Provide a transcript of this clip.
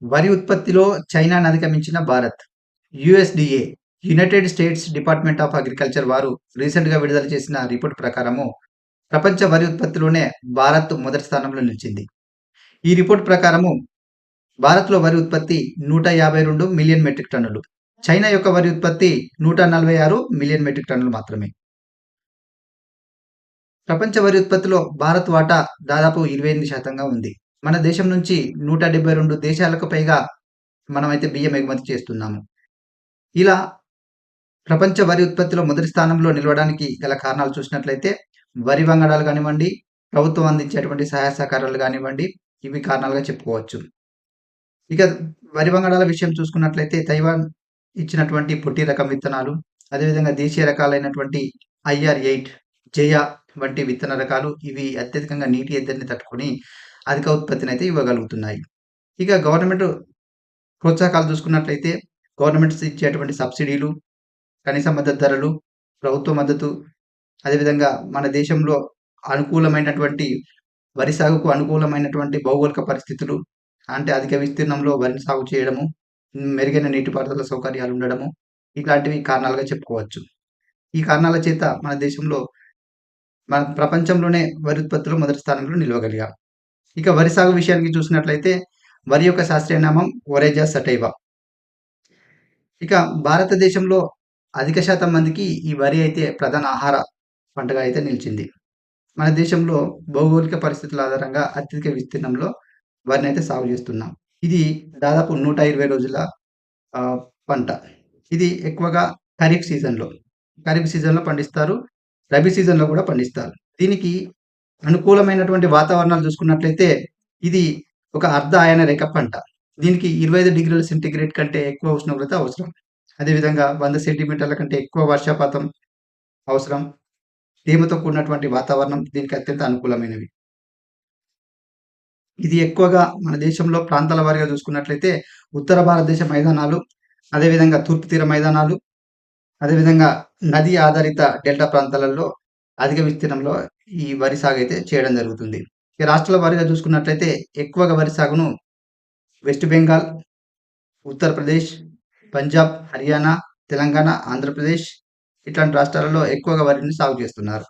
వరి ఉత్పత్తిలో చైనాను అధిగమించిన Bharat. USDA United States department of agriculture వారు రీసెంట్‌గా విడుదల చేసిన రిపోర్ట్ ప్రకారము ప్రపంచ వరి ఉత్పత్తిలోనే భారత్ మొదటి స్థానంలో నిలిచింది. ఈ రిపోర్ట్ ప్రకారము భారత్‌లో వరి ఉత్పత్తి 152 మిలియన్ మెట్రిక్ టన్నులు. చైనా యొక్క వరి ఉత్పత్తి 146 మిలియన్ మెట్రిక్ టన్నులు మాత్రమే. ప్రపంచ వరి ఉత్పత్తిలో భారత్ వాటా దాదాపు 28% ఉంది. మన దేశం నుంచి 172 దేశాలకు పైగా మనమైతే బియ్యం ఎగుమతి చేస్తున్నాము. ఇలా ప్రపంచ వరి ఉత్పత్తిలో మొదటి స్థానంలో నిలవడానికి గల కారణాలు చూసినట్లయితే వరి వంగడాలు కానివ్వండి, ప్రభుత్వం అందించేటువంటి సహాయ సహకారాలు కానివ్వండి, ఇవి కారణాలుగా చెప్పుకోవచ్చు. ఇక వరి వంగడాల విషయం చూసుకున్నట్లయితే తైవాన్ ఇచ్చినటువంటి పొట్టి రకం విత్తనాలు, అదేవిధంగా దేశీయ రకాలైనటువంటి IR8, జయ వంటి విత్తన రకాలు ఇవి అత్యధికంగా నీటి ఎద్దడిని తట్టుకొని అధిక ఉత్పత్తినైతే ఇవ్వగలుగుతున్నాయి. ఇక గవర్నమెంట్ ప్రోత్సాహకాలు చూసుకున్నట్లయితే గవర్నమెంట్స్ ఇచ్చేటువంటి సబ్సిడీలు, కనీస మద్దతు ధరలు, ప్రభుత్వ మద్దతు, అదేవిధంగా మన దేశంలో అనుకూలమైనటువంటి వరి సాగుకు అనుకూలమైనటువంటి భౌగోళిక పరిస్థితులు, అంటే అధిక విస్తీర్ణంలో వరిని సాగు చేయడము, మెరుగైన నీటిపారుదల సౌకర్యాలు ఉండడము, ఇట్లాంటివి కారణాలుగా చెప్పుకోవచ్చు. ఈ కారణాల చేత మన దేశంలో మన ప్రపంచంలోనే వరి ఉత్పత్తిలో మొదటి స్థానంలో నిలవగలిగాం. ఇక వరి సాగు విషయానికి చూసినట్లయితే వరి యొక్క శాస్త్రీయ నామం ఒరైజా సటైవా. ఇక భారతదేశంలో అధిక శాతం మందికి ఈ వరి అయితే ప్రధాన ఆహార పంటగా అయితే నిలిచింది. మన దేశంలో భౌగోళిక పరిస్థితుల ఆధారంగా అత్యధిక విస్తీర్ణంలో వరిని అయితే సాగు చేస్తున్నాం. ఇది దాదాపు 120 రోజుల ఆహ్, పంట. ఇది ఎక్కువగా ఖరీఫ్ సీజన్‌లో పండిస్తారు. రబీ సీజన్‌లో కూడా పండిస్తారు. దీనికి అనుకూలమైనటువంటి వాతావరణాలు చూసుకున్నట్లయితే ఇది ఒక అర్ధ ఆయన రేఖ పంట. దీనికి 25 డిగ్రీల సెంటీగ్రేడ్ కంటే ఎక్కువ ఉష్ణోగ్రత అవసరం. అదేవిధంగా 100 సెంటీమీటర్ల కంటే ఎక్కువ వర్షపాతం అవసరం. తేమతో కూడినటువంటి వాతావరణం దీనికి అత్యంత అనుకూలమైనవి. ఇది ఎక్కువగా మన దేశంలో ప్రాంతాల వారీగా చూసుకున్నట్లయితే ఉత్తర భారతదేశ మైదానాలు, అదేవిధంగా తూర్పు తీర మైదానాలు, అదేవిధంగా నది ఆధారిత డెల్టా ప్రాంతాలలో అధిక విస్తీర్ణంలో ఈ వరి సాగు అయితే చేయడం జరుగుతుంది. ఇక రాష్ట్రాల వారీగా చూసుకున్నట్లయితే ఎక్కువగా వరి సాగును వెస్ట్ బెంగాల్, ఉత్తరప్రదేశ్, పంజాబ్, హర్యానా, తెలంగాణ, ఆంధ్రప్రదేశ్ ఇట్లాంటి రాష్ట్రాలలో ఎక్కువగా వరిని సాగు చేస్తున్నారు.